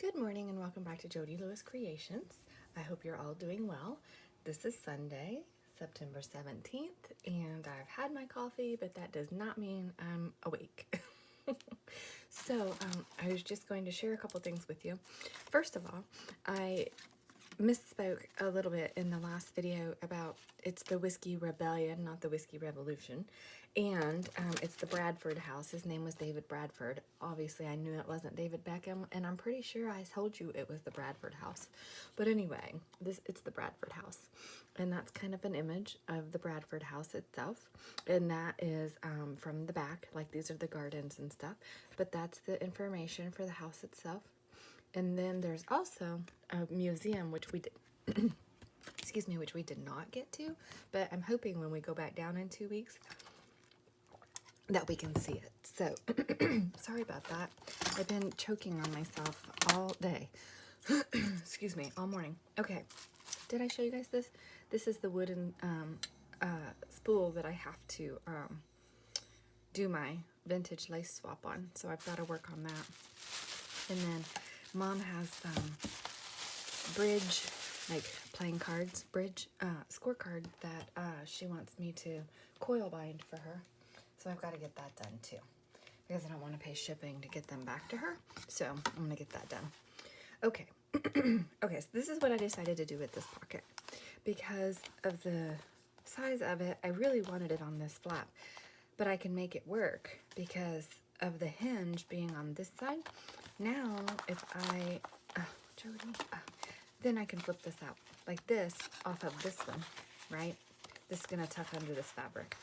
Good morning and welcome back to Jody Lewis Creations. I hope you're all doing well. This is Sunday, September 17th, and I've had my coffee, but that does not mean I'm awake. I was just going to share a couple things with you. First of all, I misspoke a little bit in the last video about it's the Whiskey Rebellion, not the Whiskey Revolution. And it's the Bradford house. His name was David Bradford. Obviously, I knew it wasn't David Beckham, and I'm pretty sure I told you it was the Bradford house. But anyway, it's the Bradford house. And that's kind of an image of the Bradford house itself. And that is from the back, like these are the gardens and stuff. But that's the information for the house itself. And then there's also a museum, which we did, excuse me, which we did not get to, but I'm hoping when we go back down in 2 weeks that we can see it. So, sorry about that. I've been choking on myself all day. Excuse me, all morning. Okay, did I show you guys this? This is the wooden spool that I have to do my vintage lace swap on. So I've got to work on that. And then Mom has bridge, like playing cards, bridge scorecard that she wants me to coil bind for her. So I've got to get that done too, because I don't want to pay shipping to get them back to her. So I'm going to get that done. Okay. Okay, so this is what I decided to do with this pocket. Because of the size of it, I really wanted it on this flap. But I can make it work because of the hinge being on this side. Now, if I, then I can flip this out like this off of this one, right? This is going to tuck under this fabric.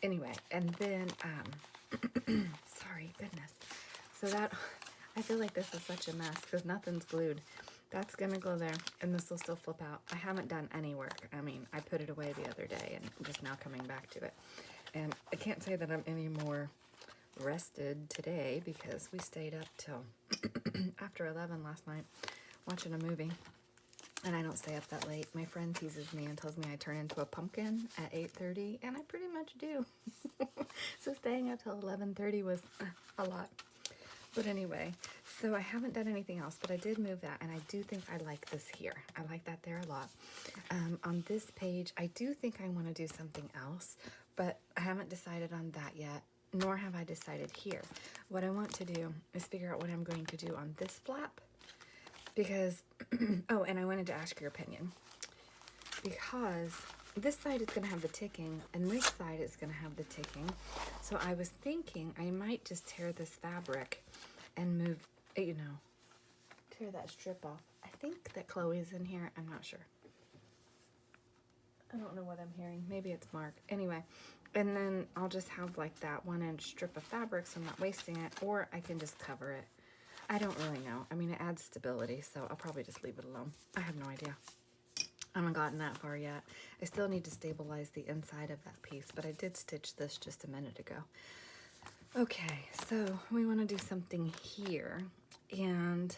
Anyway, and then, sorry, goodness. So that, I feel like this is such a mess because nothing's glued. That's going to go there, and this will still flip out. I haven't done any work. I mean, I put it away the other day, and I'm just now coming back to it. And I can't say that I'm any more rested today because we stayed up till after 11 last night watching a movie. And I don't stay up that late. My friend teases me and tells me I turn into a pumpkin at 8:30, and I pretty much do. So staying up till 11:30 was a lot. But anyway, so I haven't done anything else, but I did move that, and I do think I like this here. I like that there a lot. On this page, I do think I want to do something else, but I haven't decided on that yet, nor have I decided here. What I want to do is figure out what I'm going to do on this flap. Because, oh, and I wanted to ask your opinion. Because this side is going to have the ticking, and this side is going to have the ticking. So I was thinking I might just tear this fabric and move, you know, tear that strip off. I think that Chloe's in here. I'm not sure. I don't know what I'm hearing. Maybe it's Mark. Anyway, and then I'll just have like that 1-inch strip of fabric so I'm not wasting it, or I can just cover it. I don't really know. I mean, it adds stability, so I'll probably just leave it alone. I have no idea. I haven't gotten that far yet. I still need to stabilize the inside of that piece, but I did stitch this just a minute ago. Okay, so we want to do something here, and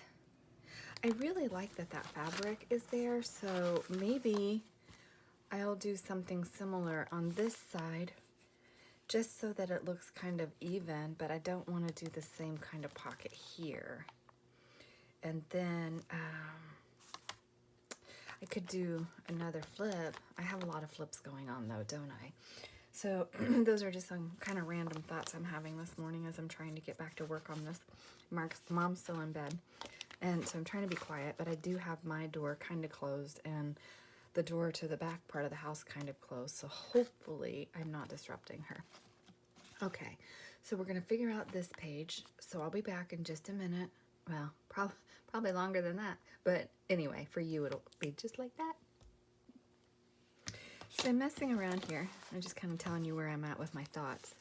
I really like that that fabric is there, so maybe I'll do something similar on this side, just so that it looks kind of even, but I don't want to do the same kind of pocket here. And then I could do another flip. I have a lot of flips going on though, don't I? So those are just some kind of random thoughts I'm having this morning as I'm trying to get back to work on this. Mom's still in bed, and so I'm trying to be quiet, but I do have my door kind of closed and the door to the back part of the house kind of closed, so hopefully I'm not disrupting her. Okay, so we're going to figure out this page, so I'll be back in just a minute. Well, probably longer than that, but anyway, for you it'll be just like that. So I'm messing around here. I'm just kind of telling you where I'm at with my thoughts.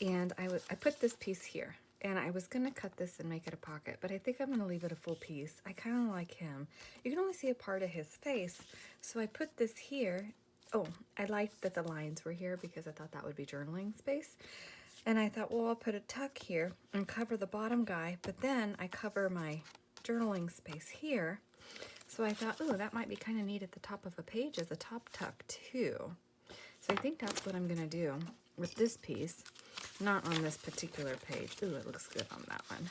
And I put this piece here, and I was going to cut this and make it a pocket, but I think I'm going to leave it a full piece. I kind of like him. You can only see a part of his face, so I put this here. Oh, I liked that the lines were here because I thought that would be journaling space. And I thought, well, I'll put a tuck here and cover the bottom guy, but then I cover my journaling space here. So I thought, oh, that might be kind of neat at the top of a page as a top tuck too. So I think that's what I'm going to do with this piece, not on this particular page. Ooh, it looks good on that one.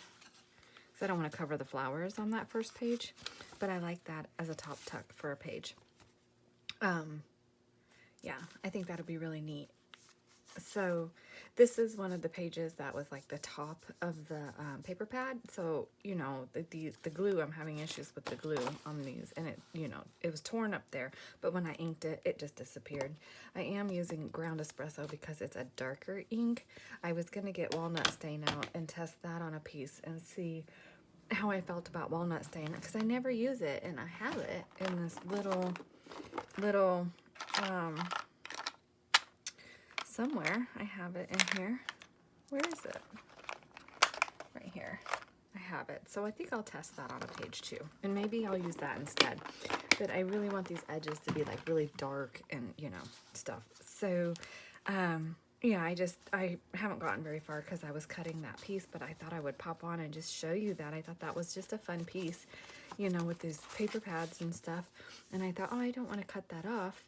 because I don't want to cover the flowers on that first page, but I like that as a top tuck for a page. Yeah, I think that'll be really neat. So this is one of the pages that was like the top of the paper pad. So, you know, the glue, I'm having issues with the glue on these, and it, you know, it was torn up there, but when I inked it, it just disappeared. I am using ground espresso because it's a darker ink. I was going to get walnut stain out and test that on a piece and see how I felt about walnut stain, because I never use it, and I have it in this little somewhere. I have it in here. Where is it? Right here. I have it. So I think I'll test that on a page too. And maybe I'll use that instead. But I really want these edges to be like really dark and, you know, stuff. So, yeah, I haven't gotten very far because I was cutting that piece, but I thought I would pop on and just show you that. I thought that was just a fun piece, you know, with these paper pads and stuff. And I thought, oh, I don't want to cut that off.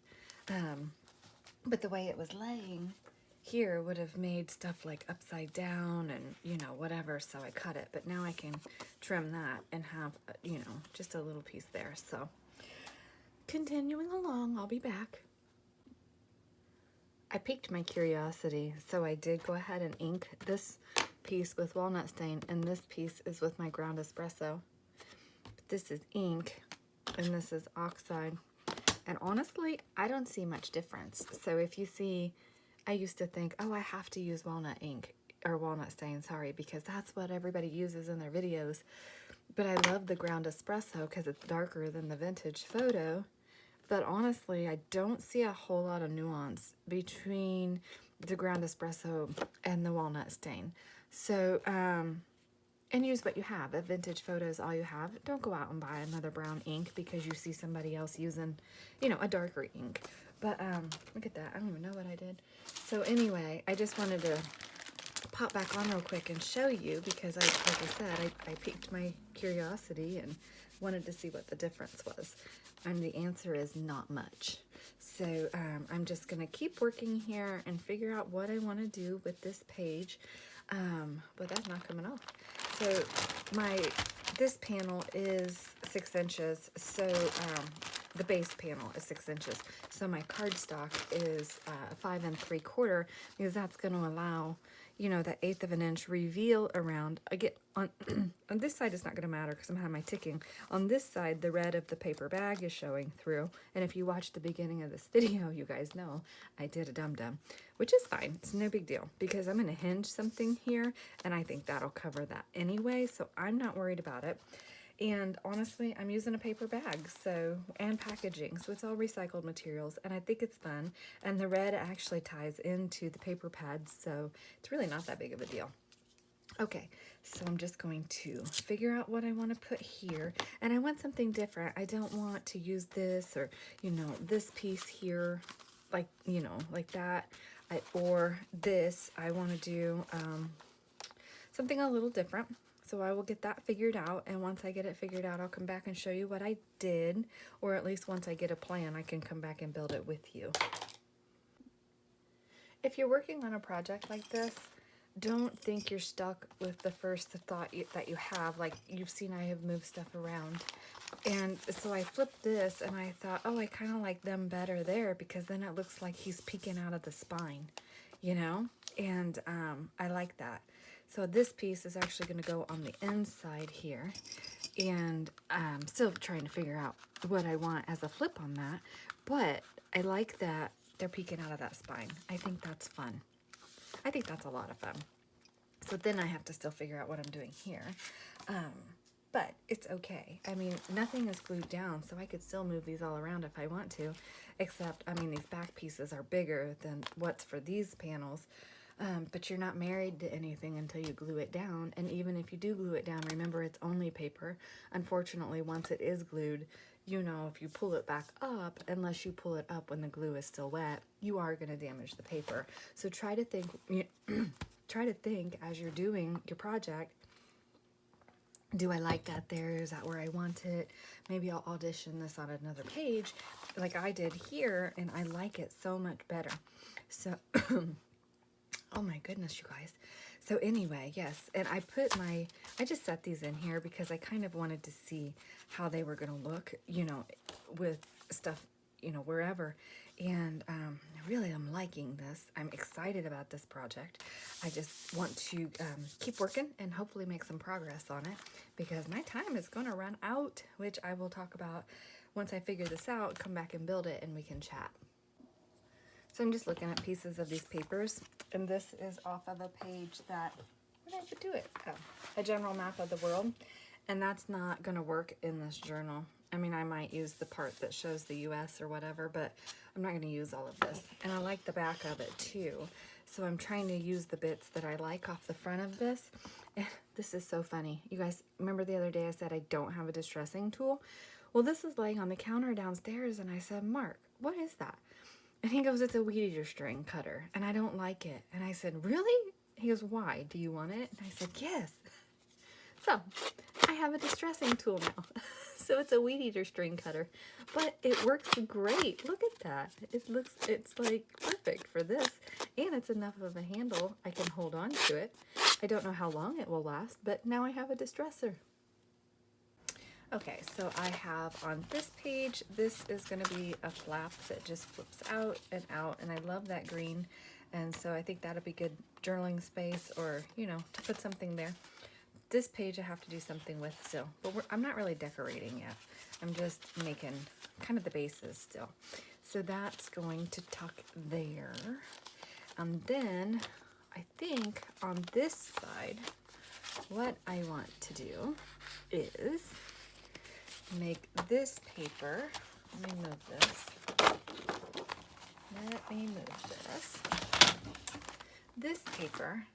But the way it was laying here would have made stuff like upside down and, you know, whatever, so I cut it. But now I can trim that and have, you know, just a little piece there. So continuing along, I'll be back. I piqued my curiosity, so I did go ahead and ink this piece with walnut stain, and this piece is with my ground espresso. But this is ink, and this is oxide. And honestly, I don't see much difference. So if you see, I used to think, oh, I have to use walnut ink, or walnut stain, sorry, because that's what everybody uses in their videos. But I love the ground espresso because it's darker than the vintage photo. But honestly, I don't see a whole lot of nuance between the ground espresso and the walnut stain. So, and use what you have. If vintage photo is all you have, don't go out and buy another brown ink because you see somebody else using, you know, a darker ink. But look at that. I don't even know what I did. So anyway, I just wanted to pop back on real quick and show you because, like I said, I piqued my curiosity and wanted to see what the difference was. And the answer is not much. So I'm just going to keep working here and figure out what I want to do with this page. But that's not coming off. So this panel is 6 inches. So the base panel is 6 inches. So my cardstock is 5 3/4 because that's going to allow, you know, that 1/8 of an inch reveal around. Again, on this side it's not going to matter because I'm having my ticking. On this side, the red of the paper bag is showing through. And if you watch the beginning of this video, you guys know I did a dum-dum, which is fine. It's no big deal because I'm going to hinge something here, and I think that'll cover that anyway, so I'm not worried about it. And honestly, I'm using a paper bag, so, and packaging, so it's all recycled materials, and I think it's fun. And the red actually ties into the paper pads, so it's really not that big of a deal. Okay, so I'm just going to figure out what I want to put here, and I want something different. I don't want to use this or, you know, this piece here, like, you know, like that, or this. I want to do something a little different. So I will get that figured out, and once I get it figured out, I'll come back and show you what I did, or at least once I get a plan, I can come back and build it with you. If you're working on a project like this, don't think you're stuck with the first thought that you have. Like you've seen, I have moved stuff around. And so I flipped this, and I thought, oh, I kind of like them better there because then it looks like he's peeking out of the spine, you know? And I like that. So this piece is actually going to go on the inside here, and I'm still trying to figure out what I want as a flip on that, but I like that they're peeking out of that spine. I think that's fun. I think that's a lot of fun. So then I have to still figure out what I'm doing here, but it's okay. I mean, nothing is glued down, so I could still move these all around if I want to, except, I mean, these back pieces are bigger than what's for these panels. But you're not married to anything until you glue it down. And even if you do glue it down, remember it's only paper. Unfortunately, once it is glued, you know, if you pull it back up, unless you pull it up when the glue is still wet, you are going to damage the paper. So try to think, try to think as you're doing your project, do I like that there? Is that where I want it? Maybe I'll audition this on another page like I did here, and I like it so much better. So... oh my goodness, you guys. So anyway, yes, and I just set these in here because I kind of wanted to see how they were going to look, you know, with stuff, you know, wherever. And really, I'm liking this. I'm excited about this project. I just want to keep working and hopefully make some progress on it because my time is going to run out, which I will talk about once I figure this out, come back and build it, and we can chat. So I'm just looking at pieces of these papers, and this is off of a page that, where did I do it? Oh, a general map of the world, and that's not going to work in this journal. I mean, I might use the part that shows the US or whatever, but I'm not going to use all of this. And I like the back of it too. So I'm trying to use the bits that I like off the front of this. And this is so funny. You guys, remember the other day I said I don't have a distressing tool? Well, this is laying on the counter downstairs, and I said, Mark, what is that? And he goes, it's a weed eater string cutter, and I don't like it. And I said, really? He goes, why? Do you want it? And I said, yes. So I have a distressing tool now. So it's a weed eater string cutter, but it works great. Look at that. It's like perfect for this, and it's enough of a handle I can hold on to it. I don't know how long it will last, but now I have a distresser. Okay, so I have on this page, this is going to be a flap that just flips out, and I love that green, and so I think that'll be good journaling space, or, you know, to put something there. This page I have to do something with still, but I'm not really decorating yet. I'm just making kind of the bases still. So that's going to tuck there. And then I think on this side, what I want to do is make this paper. Let me move this. This paper,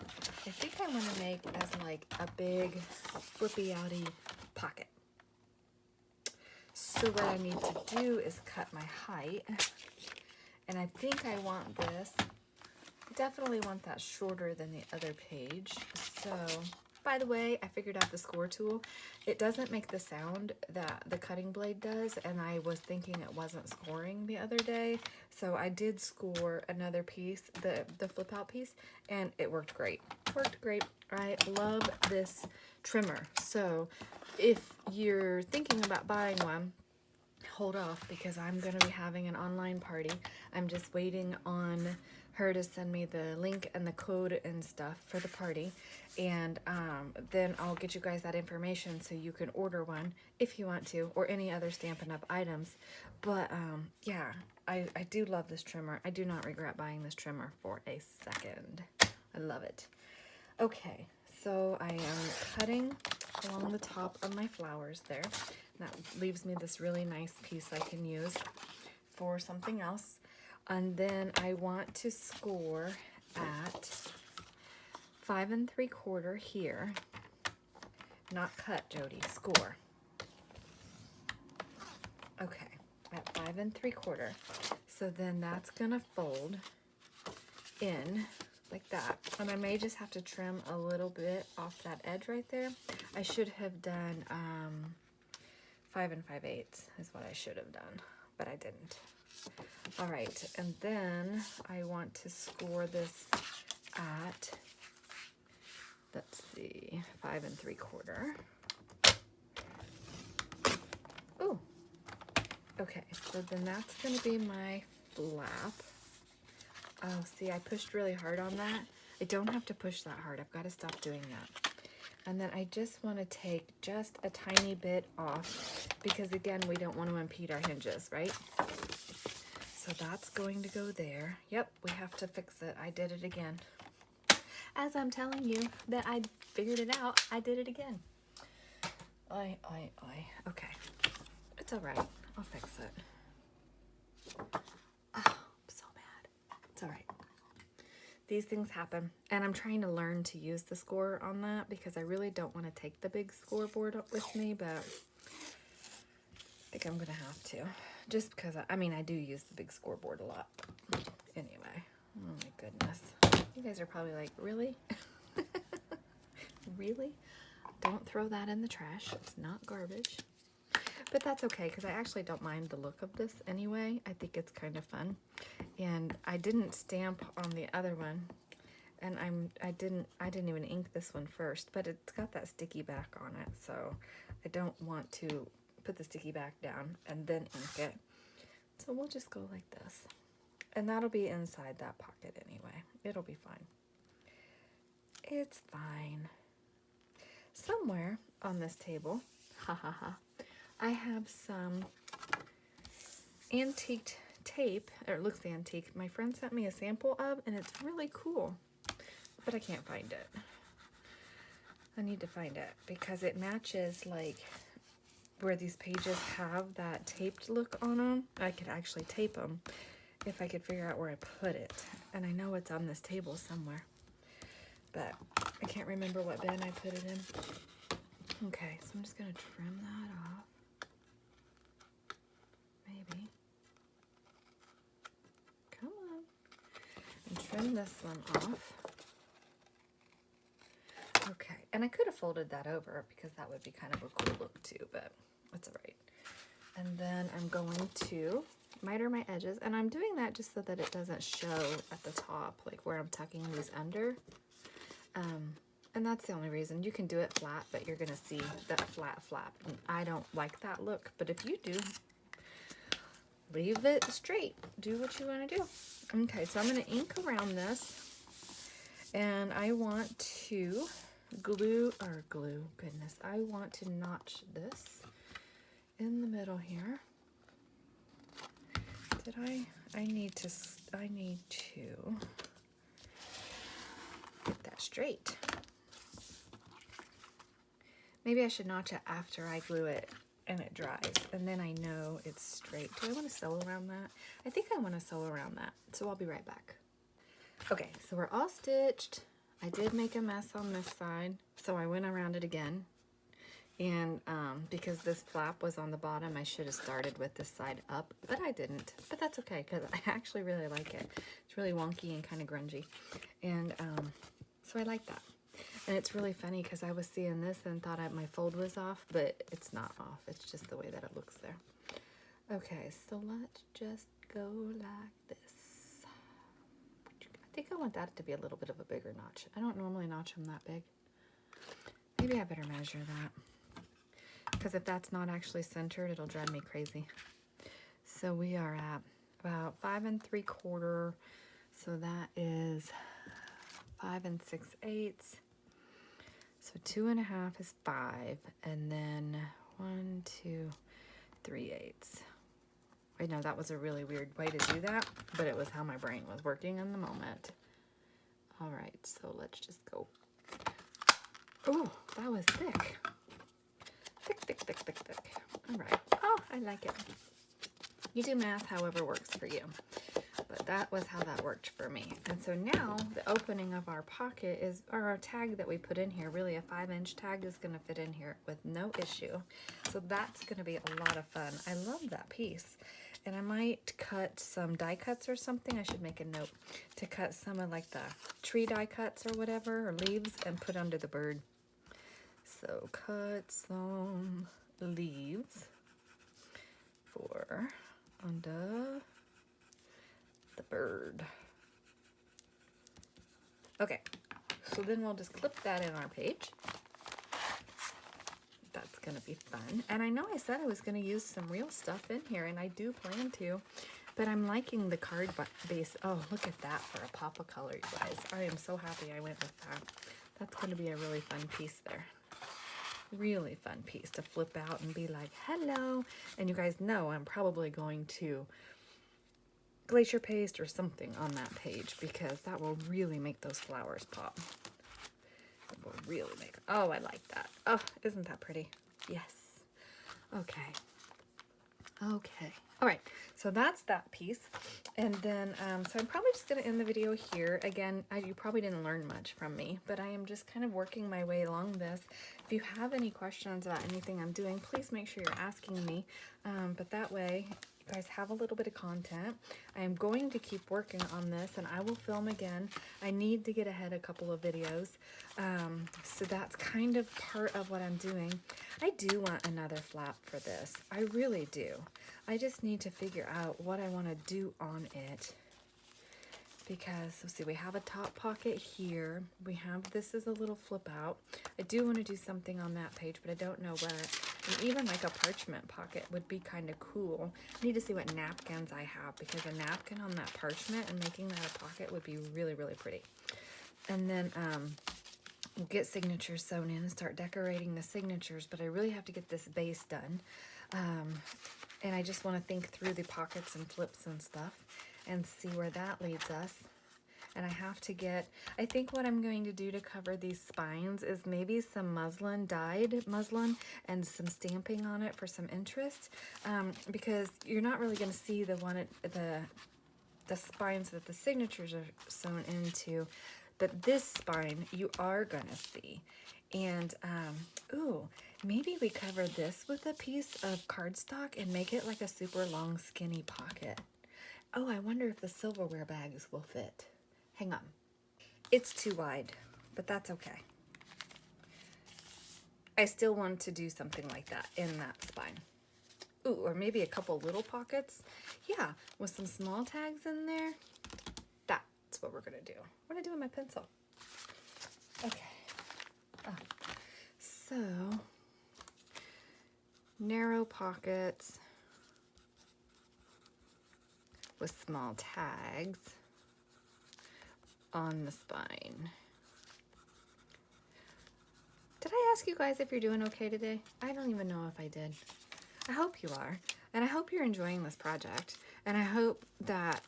I think I want to make as like a big flippy outy pocket. So what I need to do is cut my height, and I think I want this, definitely want that shorter than the other page. So, by the way, I figured out the score tool. It doesn't make the sound that the cutting blade does, and I was thinking it wasn't scoring the other day. So I did score another piece, the flip out piece, and it worked great. Worked great. I love this trimmer. So if you're thinking about buying one, hold off because I'm going to be having an online party. I'm just waiting on her to send me the link and the code and stuff for the party, and then I'll get you guys that information so you can order one if you want to, or any other Stampin' Up! Items. But yeah, I do love this trimmer. I do not regret buying this trimmer for a second. I love it. Okay, so I am cutting along the top of my flowers there. That leaves me this really nice piece I can use for something else. And then I want to score at 5 3/4 here. Not cut, Jody, score. Okay, at 5 3/4. So then that's gonna fold in like that. And I may just have to trim a little bit off that edge right there. I should have done 5 5/8 is what I should have done, but I didn't. All right, and then I want to score this at, let's see, 5 3/4. Ooh, okay, so then that's gonna be my flap. Oh, see, I pushed really hard on that. I don't have to push that hard. I've got to stop doing that. And then I just want to take just a tiny bit off because, again, we don't want to impede our hinges, right? So that's going to go there. Yep, we have to fix it. I did it again. As I'm telling you that I figured it out, I did it again. Okay. It's all right. I'll fix it. Oh, I'm so mad. It's all right. These things happen, and I'm trying to learn to use the score on that because I really don't want to take the big scoreboard with me, but I think I'm gonna have to, just because I mean I do use the big scoreboard a lot. Anyway, oh my goodness, you guys are probably like, really? Really? Don't throw that in the trash. It's not garbage. But that's okay, because I actually don't mind the look of this anyway. I think it's kind of fun. And I didn't stamp on the other one. and I didn't even ink this one first, but it's got that sticky back on it, so I don't want to put the sticky back down and then ink it. So we'll just go like this. And that'll be inside that pocket anyway. It'll be fine. It's fine. Somewhere on this table, I have some antiqued tape, or it looks antique. My friend sent me a sample of, and it's really cool, but I can't find it. I need to find it because it matches like where these pages have that taped look on them. I could actually tape them if I could figure out where I put it. And I know it's on this table somewhere, but I can't remember what bin I put it in. Okay, so I'm just gonna trim that off. Maybe. Come on. And trim this one off. Okay, and I could have folded that over because that would be kind of a cool look too, but that's all right. And then I'm going to miter my edges, and I'm doing that just so that it doesn't show at the top, like where I'm tucking these under. And that's the only reason. You can do it flat, but you're gonna see that flat flap. And I don't like that look, but if you do, leave it straight. Do what you wanna do. Okay, so I'm gonna ink around this, and I want to goodness, I want to notch this in the middle here. I need to get that straight. Maybe I should notch it after I glue it and it dries, and then I know it's straight. Do I want to sew around that? I think I want to sew around that, so I'll be right back. Okay, so we're all stitched. I did make a mess on this side, so I went around it again. And because this flap was on the bottom, I should have started with this side up, but I didn't. But that's okay, because I actually really like it. It's really wonky and kind of grungy. And so I like that. And it's really funny because I was seeing this and thought my fold was off, but it's not off. It's just the way that it looks there. Okay, so let's just go like this. I think I want that to be a little bit of a bigger notch. I don't normally notch them that big. Maybe I better measure that, because if that's not actually centered, it'll drive me crazy. So we are at about 5 3/4. So that is 5 6/8. So 2 1/2 is 5, and then 1 2 3/8. I know that was a really weird way to do that, but it was how my brain was working in the moment. All right, so let's just go. Oh, that was thick. Thick. All right. Oh, I like it. You do math however works for you. But that was how that worked for me. And so now the opening of our pocket is, or our tag that we put in here, really a 5-inch tag is going to fit in here with no issue. So that's going to be a lot of fun. I love that piece. And I might cut some die cuts or something. I should make a note to cut some of like the tree die cuts or whatever, or leaves, and put under the bird. So cut some leaves for under the bird. Okay, so then we'll just clip that in our page. That's gonna be fun. And I know I said I was gonna use some real stuff in here, and I do plan to, but I'm liking the card base. Oh, look at that for a pop of color, you guys. I am so happy I went with that. That's gonna be a really fun piece there. Really fun piece to flip out and be like, hello. And you guys know I'm probably going to glacier paste or something on that page, because that will really make those flowers pop. It will really make, oh, I like that. Oh, isn't that pretty? Yes. Okay. All right, so that's that piece. And then, so I'm probably just going to end the video here. Again, you probably didn't learn much from me, but I am just kind of working my way along this. If you have any questions about anything I'm doing, please make sure you're asking me. But that way, you guys have a little bit of content. I am going to keep working on this, and I will film again. I need to get ahead a couple of videos. So that's kind of part of what I'm doing. I do want another flap for this. I really do. I just need to figure out what I want to do on it. because let's see, we have a top pocket here. We have this as a little flip out. I do want to do something on that page, but I don't know what. And even like a parchment pocket would be kind of cool. I need to see what napkins I have, because a napkin on that parchment and making that a pocket would be really, really pretty. And then we'll get signatures sewn in and start decorating the signatures, but I really have to get this base done. And I just want to think through the pockets and flips and stuff and see where that leads us. And I have to get, I think what I'm going to do to cover these spines is maybe some muslin, dyed muslin, and some stamping on it for some interest, because you're not really going to see the spines that the signatures are sewn into, but this spine you are going to see. And, ooh, maybe we cover this with a piece of cardstock and make it like a super long skinny pocket. Oh, I wonder if the silverware bags will fit. Hang on. It's too wide, but that's okay. I still want to do something like that in that spine. Ooh, or maybe a couple little pockets. Yeah, with some small tags in there. That's what we're going to do. What did I do with my pencil? Okay. Oh. So, narrow pockets with small tags on the spine. Did I ask you guys if you're doing okay today? I don't even know if I did. I hope you are. And I hope you're enjoying this project. And I hope that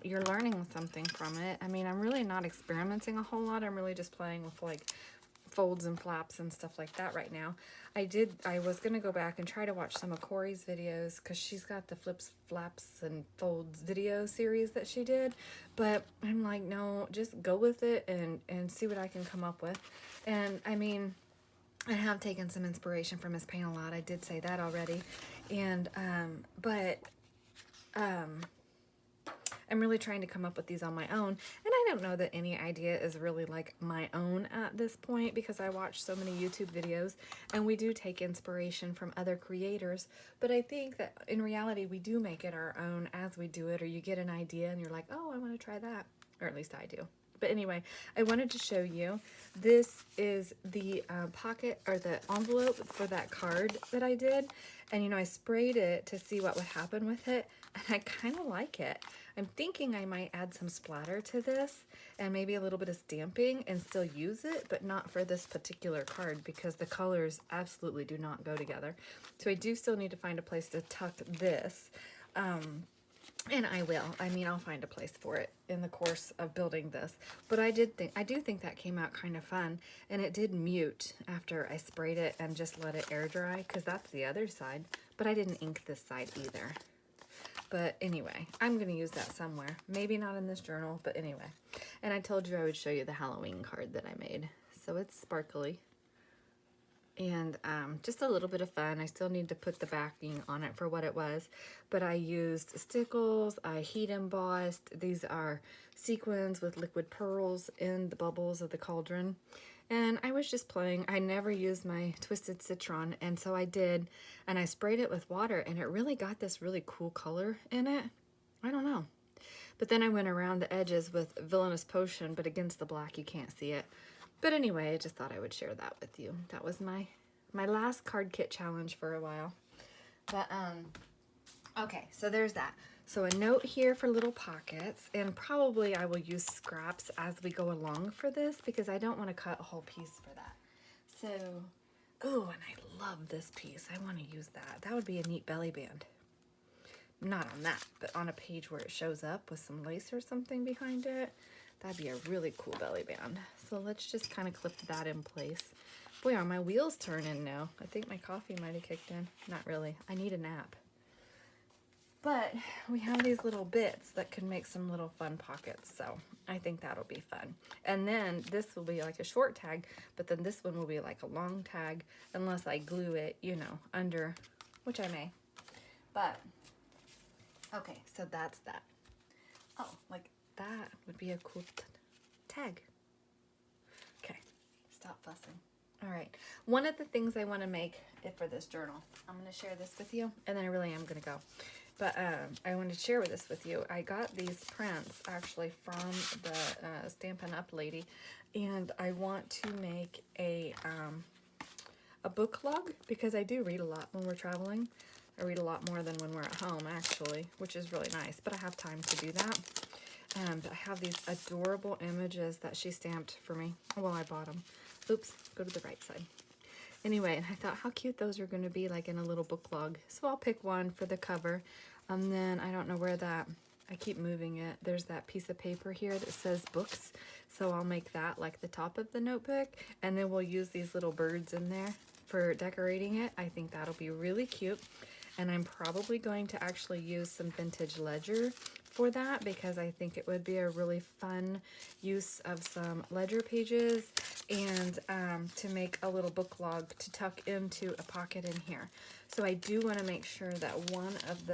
you're learning something from it. I mean, I'm really not experimenting a whole lot. I'm really just playing with like folds and flaps and stuff like that right now. I was going to go back and try to watch some of Corey's videos, because she's got the flips, flaps, and folds video series that she did. But I'm like, no, just go with it and see what I can come up with. And I mean, I have taken some inspiration from his paint a lot. I did say that already. And, I'm really trying to come up with these on my own, and I don't know that any idea is really like my own at this point, because I watch so many YouTube videos and we do take inspiration from other creators, but I think that in reality we do make it our own as we do it, or you get an idea and you're like, oh, I want to try that, or at least I do. But anyway, I wanted to show you, this is the pocket, or the envelope for that card that I did. And, you know, I sprayed it to see what would happen with it, and I kind of like it. I'm thinking I might add some splatter to this and maybe a little bit of stamping and still use it, but not for this particular card, because the colors absolutely do not go together. So I do still need to find a place to tuck this. And I will. I mean, I'll find a place for it in the course of building this. But I do think that came out kind of fun. And it did mute after I sprayed it and just let it air dry, because that's the other side. But I didn't ink this side either. But anyway, I'm going to use that somewhere. Maybe not in this journal, but anyway. And I told you I would show you the Halloween card that I made. So it's sparkly. And just a little bit of fun. I still need to put the backing on it for what it was, but I used stickles, I heat embossed. These are sequins with liquid pearls in the bubbles of the cauldron, and I was just playing. I never used my twisted citron, and so I did, and I sprayed it with water, and it really got this really cool color in it. I don't know. But then I went around the edges with Villainous Potion, but against the black you can't see it. But anyway, I just thought I would share that with you. That was my last card kit challenge for a while. But, okay, so there's that. So a note here for little pockets, and probably I will use scraps as we go along for this, because I don't want to cut a whole piece for that. So, oh, and I love this piece. I want to use that. That would be a neat belly band. Not on that, but on a page where it shows up with some lace or something behind it. That'd be a really cool belly band. So let's just kind of clip that in place. Boy, are my wheels turning now. I think my coffee might have kicked in. Not really. I need a nap. But we have these little bits that can make some little fun pockets. So I think that'll be fun. And then this will be like a short tag, but then this one will be like a long tag, unless I glue it, you know, under, which I may. But, okay, so that's that. Oh, like that would be a cool tag. Okay, stop fussing. All right. One of the things I want to make for this journal, I'm going to share this with you, and then I really am going to go. But I wanted to share this with you. I got these prints actually from the Stampin' Up lady, and I want to make a book log because I do read a lot when we're traveling. I read a lot more than when we're at home, actually, which is really nice, but I have time to do that. And I have these adorable images that she stamped for me. Well, I bought them. Oops, go to the right side. Anyway, and I thought how cute those are going to be like in a little book log. So I'll pick one for the cover. And then I don't know where that, I keep moving it. There's that piece of paper here that says books. So I'll make that like the top of the notebook. And then we'll use these little birds in there for decorating it. I think that'll be really cute. And I'm probably going to actually use some vintage ledger for that because I think it would be a really fun use of some ledger pages and to make a little book log to tuck into a pocket in here. So I do want to make sure that one of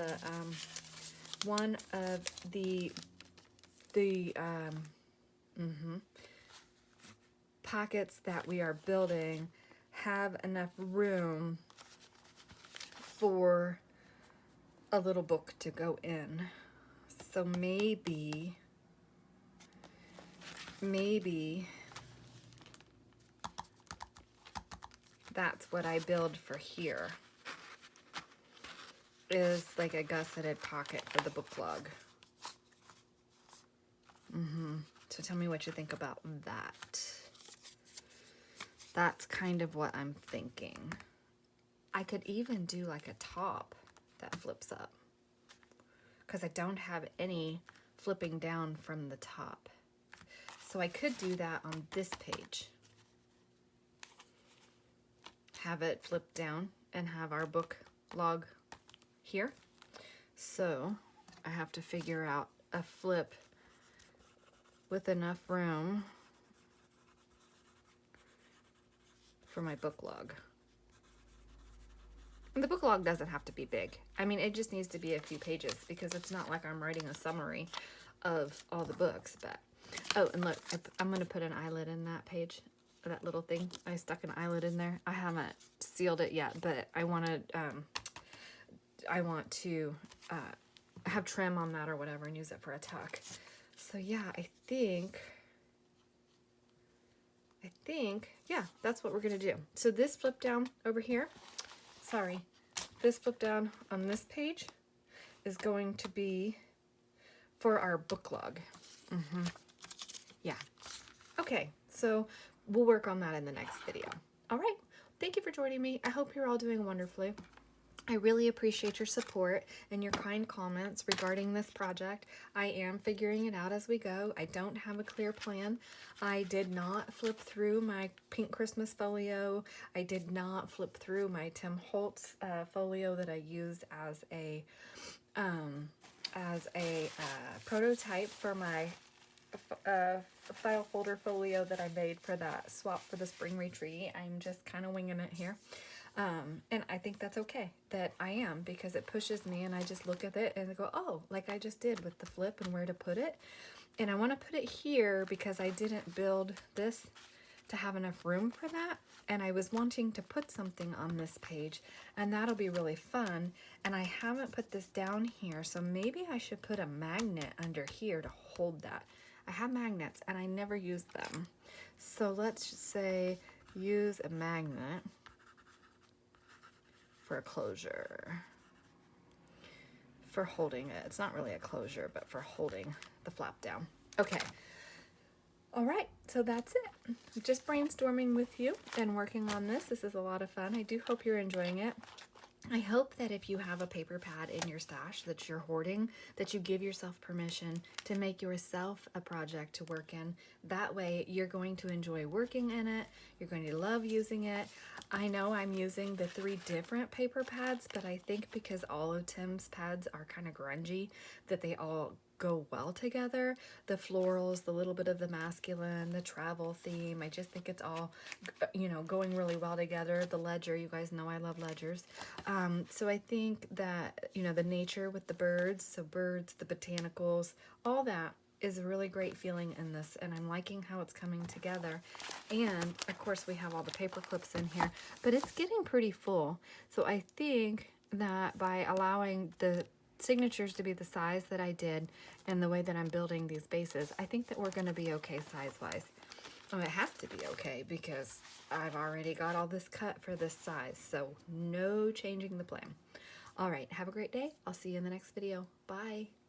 the pockets that we are building have enough room for a little book to go in. So maybe that's what I build for here, is like a gusseted pocket for the book log. So tell me what you think about that. That's kind of what I'm thinking. I could even do like a top that flips up because I don't have any flipping down from the top. So I could do that on this page. Have it flip down and have our book log here. So I have to figure out a flip with enough room for my book log. And the book log doesn't have to be big. I mean, it just needs to be a few pages because it's not like I'm writing a summary of all the books. But oh, and look, I'm going to put an eyelid in that page, that little thing. I stuck an eyelid in there. I haven't sealed it yet, but I want to have trim on that or whatever and use it for a tuck. So yeah, I think, yeah, that's what we're going to do. So this flip down over here, this flip down on this page is going to be for our book log. Yeah. Okay, so we'll work on that in the next video. All right, thank you for joining me. I hope you're all doing wonderfully. I really appreciate your support and your kind comments regarding this project. I am figuring it out as we go. I don't have a clear plan. I did not flip through my Pink Christmas folio. I did not flip through my Tim Holtz folio that I used as a prototype for my file folder folio that I made for that swap for the spring retreat. I'm just kind of winging it here. And I think that's okay that I am, because it pushes me and I just look at it and I go, oh, like I just did with the flip and where to put it. And I want to put it here because I didn't build this to have enough room for that. And I was wanting to put something on this page and that'll be really fun. And I haven't put this down here. So maybe I should put a magnet under here to hold that. I have magnets and I never use them. So let's just say use a magnet for a closure, for holding it. It's not really a closure, but for holding the flap down. Okay. All right, so that's it. Just brainstorming with you and working on this. This is a lot of fun. I do hope you're enjoying it. I hope that if you have a paper pad in your stash that you're hoarding, that you give yourself permission to make yourself a project to work in. That way you're going to enjoy working in it. You're going to love using it. I know I'm using the 3 different paper pads, but I think because all of Tim's pads are kind of grungy, that they all go well together. The florals, the little bit of the masculine, the travel theme. I just think it's all, you know, going really well together. The ledger, you guys know I love ledgers. So I think that, you know, the nature with the birds, so birds, the botanicals, all that is a really great feeling in this, and I'm liking how it's coming together. And of course we have all the paper clips in here, but it's getting pretty full. So I think that by allowing the signatures to be the size that I did and the way that I'm building these bases, I think that we're going to be okay size-wise. It has to be okay because I've already got all this cut for this size, so no changing the plan. All right, have a great day. I'll see you in the next video. Bye.